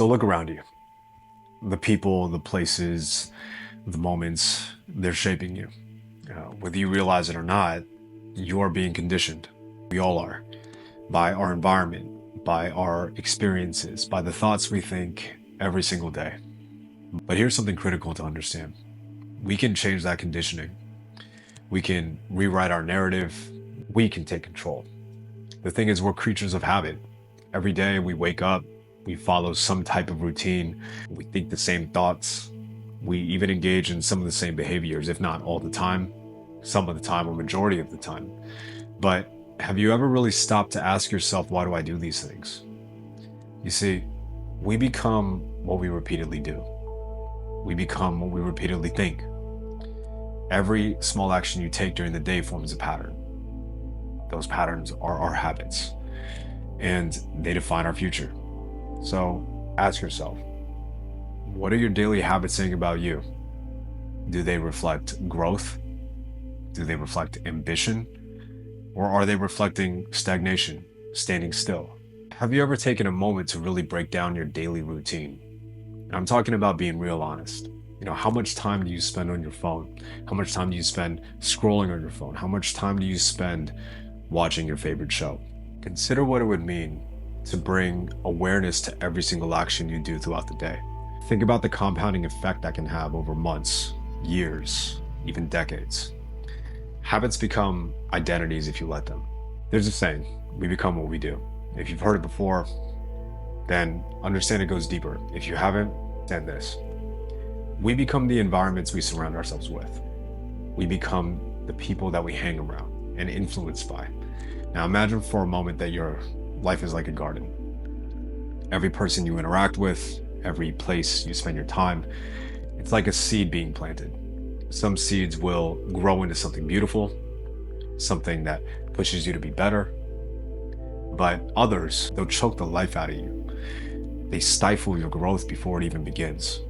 So look around you. The people, the places, the moments, they're shaping you. Whether you realize it or not, you are being conditioned. We all are. By our environment, by our experiences, by the thoughts we think every single day. But here's something critical to understand. We can change that conditioning. We can rewrite our narrative. We can take control. The thing is, we're creatures of habit. Every day we wake up, we follow some type of routine, we think the same thoughts, we even engage in some of the same behaviors, if not all the time, some of the time or majority of the time. But have you ever really stopped to ask yourself, why do I do these things? You see, we become what we repeatedly do. We become what we repeatedly think. Every small action you take during the day forms a pattern. Those patterns are our habits, and they define our future. So ask yourself, what are your daily habits saying about you? Do they reflect growth? Do they reflect ambition? Or are they reflecting stagnation, standing still? Have you ever taken a moment to really break down your daily routine? And I'm talking about being real honest. How much time do you spend on your phone? How much time do you spend scrolling on your phone? How much time do you spend watching your favorite show? Consider what it would mean to bring awareness to every single action you do throughout the day. Think about the compounding effect that can have over months, years, even decades. Habits become identities if you let them. There's a saying, we become what we do. If you've heard it before, then understand it goes deeper. If you haven't, then this. We become the environments we surround ourselves with. We become the people that we hang around and influenced by. Now imagine for a moment that your life is like a garden. Every person you interact with, every place you spend your time, it's like a seed being planted. Some seeds will grow into something beautiful, something that pushes you to be better. But others, they'll choke the life out of you. They stifle your growth before it even begins.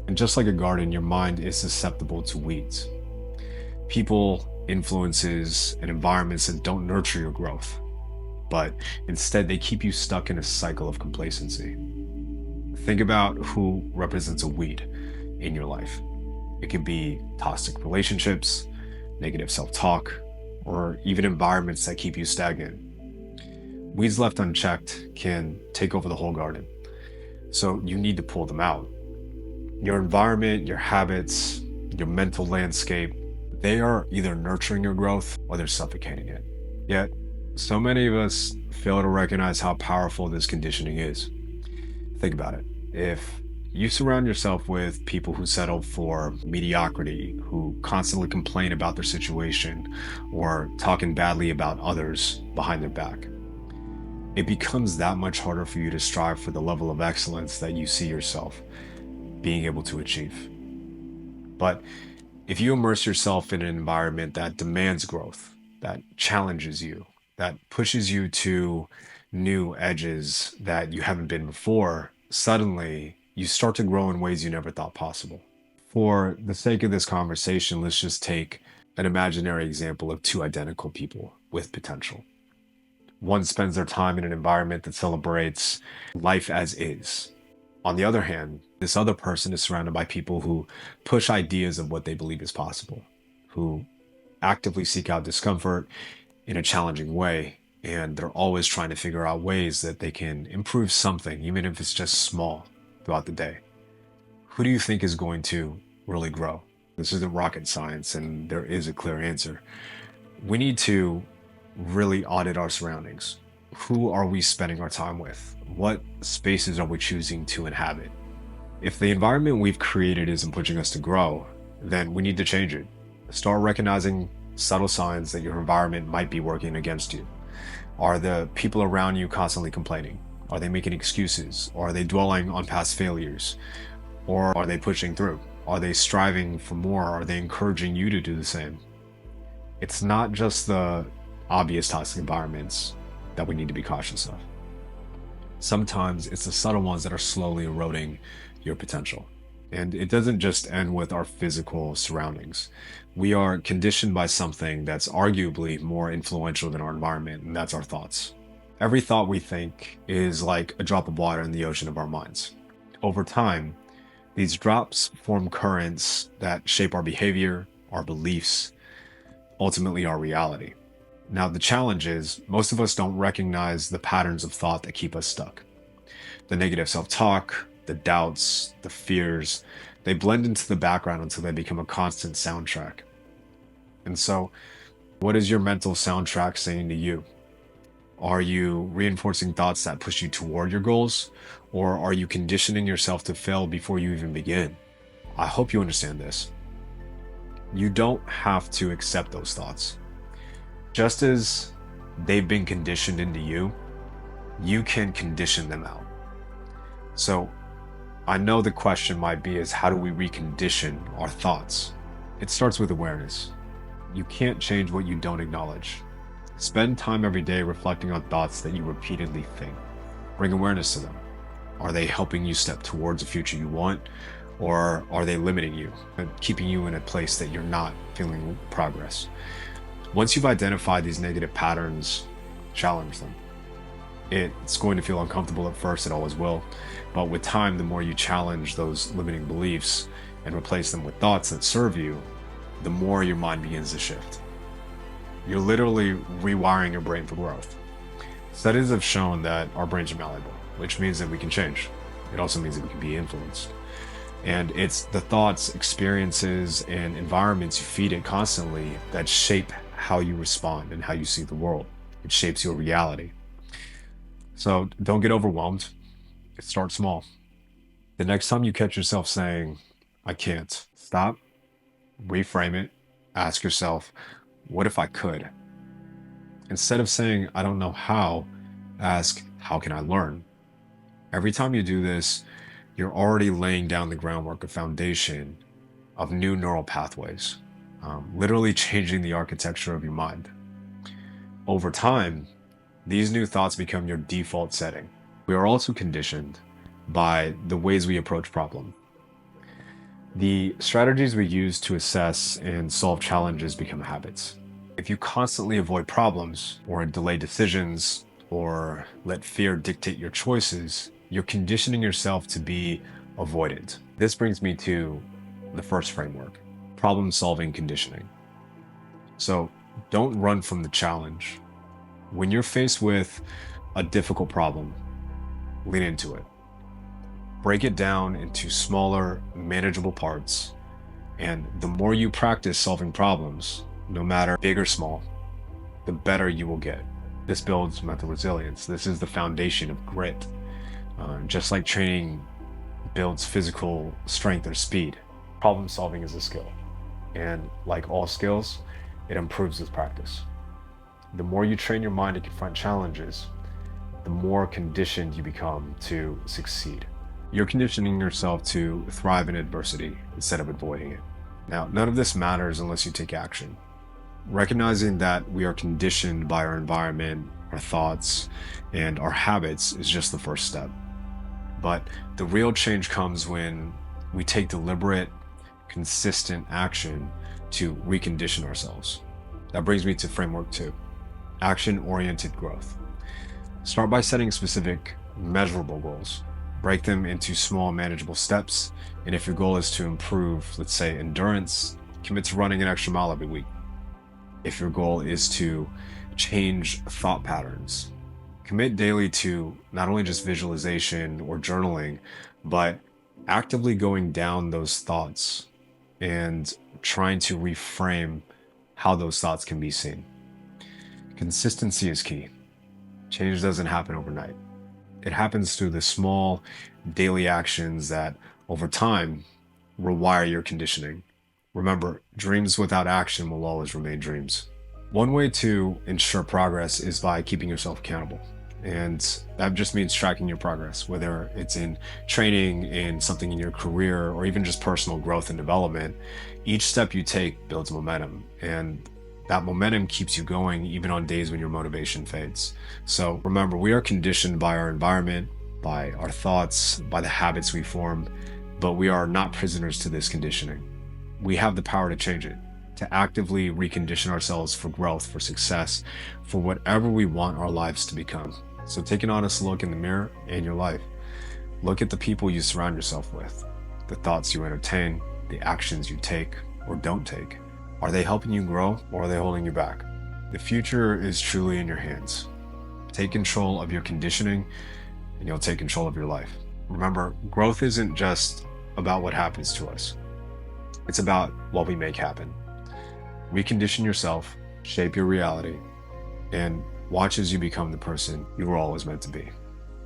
And just like a garden, your mind is susceptible to weeds. People, influences, and environments that don't nurture your growth, but instead they keep you stuck in a cycle of complacency. Think about who represents a weed in your life. It could be toxic relationships, negative self-talk, or even environments that keep you stagnant. Weeds left unchecked can take over the whole garden. So you need to pull them out. Your environment, your habits, your mental landscape, they are either nurturing your growth or they're suffocating it. Yet, so many of us fail to recognize how powerful this conditioning is. Think about it. If you surround yourself with people who settle for mediocrity, who constantly complain about their situation, or talking badly about others behind their back, it becomes that much harder for you to strive for the level of excellence that you see yourself being able to achieve. But if you immerse yourself in an environment that demands growth, that challenges you, that pushes you to new edges that you haven't been before, suddenly you start to grow in ways you never thought possible. For the sake of this conversation, let's just take an imaginary example of two identical people with potential. One spends their time in an environment that celebrates life as is. On the other hand, this other person is surrounded by people who push ideas of what they believe is possible, who actively seek out discomfort in a challenging way, and they're always trying to figure out ways that they can improve something, even if it's just small, throughout the day. Who do you think is going to really grow? This isn't rocket science, and there is a clear answer. We need to really audit our surroundings. Who are we spending our time with? What spaces are we choosing to inhabit? If the environment we've created isn't pushing us to grow, then we need to change it. Start recognizing subtle signs that your environment might be working against you. Are the people around you constantly complaining? Are they making excuses? Or are they dwelling on past failures? Or are they pushing through? Are they striving for more? Are they encouraging you to do the same? It's not just the obvious toxic environments that we need to be cautious of. Sometimes it's the subtle ones that are slowly eroding your potential. And it doesn't just end with our physical surroundings. We are conditioned by something that's arguably more influential than our environment, and that's our thoughts. Every thought we think is like a drop of water in the ocean of our minds. Over time, these drops form currents that shape our behavior, our beliefs, ultimately our reality. Now, the challenge is most of us don't recognize the patterns of thought that keep us stuck. The negative self talk, the doubts, the fears, they blend into the background until they become a constant soundtrack. And so, what is your mental soundtrack saying to you? Are you reinforcing thoughts that push you toward your goals, or are you conditioning yourself to fail before you even begin? I hope you understand this. You don't have to accept those thoughts. Just as they've been conditioned into you, you can condition them out. So I know the question might be is how do we recondition our thoughts? It starts with awareness. You can't change what you don't acknowledge. Spend time every day reflecting on thoughts that you repeatedly think. Bring awareness to them. Are they helping you step towards the future you want, or are they limiting you and keeping you in a place that you're not feeling progress? Once you've identified these negative patterns, challenge them. It's going to feel uncomfortable at first, it always will, but with time, the more you challenge those limiting beliefs and replace them with thoughts that serve you, the more your mind begins to shift. You're literally rewiring your brain for growth. Studies have shown that our brains are malleable, which means that we can change. It also means that we can be influenced. And it's the thoughts, experiences, and environments you feed it constantly that shape how you respond and how you see the world. It shapes your reality. So don't get overwhelmed. Start small. The next time you catch yourself saying, I can't, stop, reframe it, ask yourself, what if I could? Instead of saying, I don't know how, ask, how can I learn? Every time you do this, you're already laying down the groundwork, a foundation of new neural pathways, literally changing the architecture of your mind. Over time, these new thoughts become your default setting. We are also conditioned by the ways we approach problems. The strategies we use to assess and solve challenges become habits. If you constantly avoid problems or delay decisions or let fear dictate your choices, you're conditioning yourself to be avoidant. This brings me to the first framework, problem-solving conditioning. So don't run from the challenge. When you're faced with a difficult problem, lean into it. Break it down into smaller, manageable parts. And the more you practice solving problems, no matter big or small, the better you will get. This builds mental resilience. This is the foundation of grit. Just like training builds physical strength or speed, problem solving is a skill. And like all skills, it improves with practice. The more you train your mind to confront challenges, the more conditioned you become to succeed. You're conditioning yourself to thrive in adversity instead of avoiding it. Now, none of this matters unless you take action. Recognizing that we are conditioned by our environment, our thoughts, and our habits is just the first step. But the real change comes when we take deliberate, consistent action to recondition ourselves. That brings me to framework 2, action-oriented growth. Start by setting specific, measurable goals. Break them into small, manageable steps. And if your goal is to improve, let's say, endurance, commit to running an extra mile every week. If your goal is to change thought patterns, commit daily to not only just visualization or journaling, but actively going down those thoughts and trying to reframe how those thoughts can be seen. Consistency is key. Change doesn't happen overnight. It happens through the small daily actions that over time rewire your conditioning. Remember, dreams without action will always remain dreams. One way to ensure progress is by keeping yourself accountable. And that just means tracking your progress, whether it's in training, in something in your career, or even just personal growth and development. Each step you take builds momentum, and that momentum keeps you going even on days when your motivation fades. So remember, we are conditioned by our environment, by our thoughts, by the habits we form, but we are not prisoners to this conditioning. We have the power to change it, to actively recondition ourselves for growth, for success, for whatever we want our lives to become. So take an honest look in the mirror and your life. Look at the people you surround yourself with, the thoughts you entertain, the actions you take or don't take. Are they helping you grow or are they holding you back? The future is truly in your hands. Take control of your conditioning and you'll take control of your life. Remember, growth isn't just about what happens to us. It's about what we make happen. Recondition yourself, shape your reality, and watch as you become the person you were always meant to be.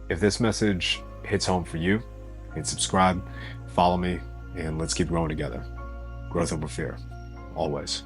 If this message hits home for you, hit subscribe, follow me, and let's keep growing together. Growth over fear, always.